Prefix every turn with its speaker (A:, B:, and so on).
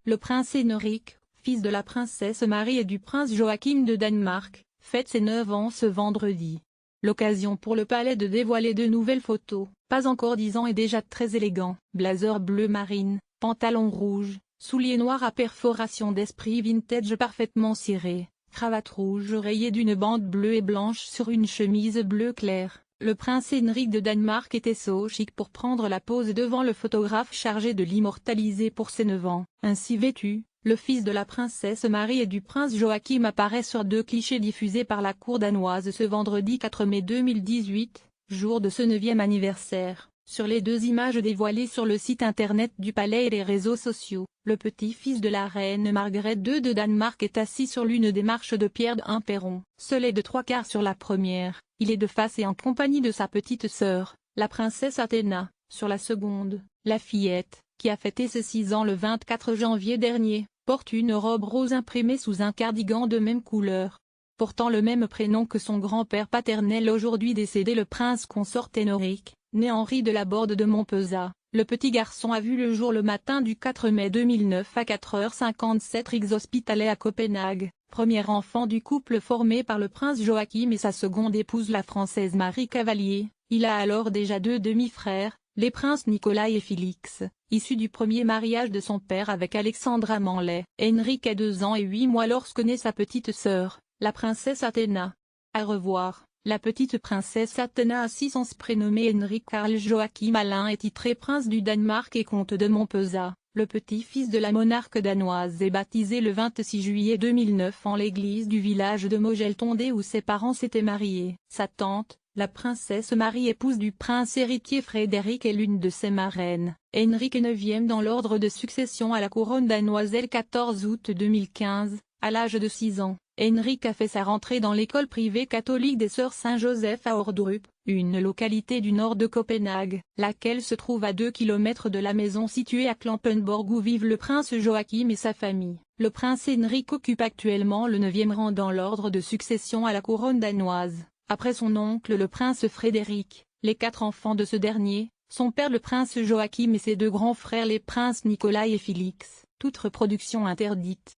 A: Le prince Henrik, fils de la princesse Marie et du prince Joachim de Danemark, fête ses 9 ans ce vendredi. L'occasion pour le palais de dévoiler de nouvelles photos, pas encore 10 ans et déjà très élégant. Blazer bleu marine, pantalon rouge, souliers noirs à perforation d'esprit vintage parfaitement cirés, cravate rouge rayée d'une bande bleue et blanche sur une chemise bleu clair. Le prince Henrik de Danemark était so chic pour prendre la pose devant le photographe chargé de l'immortaliser pour ses 9 ans. Ainsi vêtu, le fils de la princesse Marie et du prince Joachim apparaît sur 2 clichés diffusés par la cour danoise ce vendredi 4 mai 2018, jour de ce 9e anniversaire. Sur les 2 images dévoilées sur le site internet du palais et les réseaux sociaux, le petit-fils de la reine Margrethe II de Danemark est assis sur l'une des marches de pierre d'un perron. Seul est de 3/4 sur la première, il est de face et en compagnie de sa petite sœur, la princesse Athéna. Sur la seconde, la fillette, qui a fêté ses 6 ans le 24 janvier dernier, porte une robe rose imprimée sous un cardigan de même couleur. Portant le même prénom que son grand-père paternel aujourd'hui décédé le prince consort Henrik, né Henri de la Borde de Montpezat, le petit garçon a vu le jour le matin du 4 mai 2009 à 4h57 Riks Hospitalet à Copenhague, premier enfant du couple formé par le prince Joachim et sa seconde épouse la française Marie Cavalier. Il a alors déjà 2 demi-frères, les princes Nicolas et Félix, issus du premier mariage de son père avec Alexandra Manley. Henrik a 2 ans et 8 mois lorsque naît sa petite sœur, la princesse Athéna. À revoir. La petite princesse Athéna a 6 ans, se prénommée Henrik Carl Joachim Alain est titré prince du Danemark et comte de Montpezat. Le petit-fils de la monarque danoise est baptisé le 26 juillet 2009 en l'église du village de Mogeltonde où ses parents s'étaient mariés. Sa tante, la princesse Marie épouse du prince héritier Frédéric est l'une de ses marraines. Henrik est 9e dans l'ordre de succession à la couronne danoise le 14 août 2015, à l'âge de 6 ans. Henrik a fait sa rentrée dans l'école privée catholique des Sœurs Saint-Joseph à Ordrup, une localité du nord de Copenhague, laquelle se trouve à 2 km de la maison située à Klampenborg où vivent le prince Joachim et sa famille. Le prince Henrik occupe actuellement le 9e rang dans l'ordre de succession à la couronne danoise, après son oncle le prince Frédéric, les 4 enfants de ce dernier, son père le prince Joachim et ses 2 grands frères les princes Nicolas et Félix, toute reproduction interdite.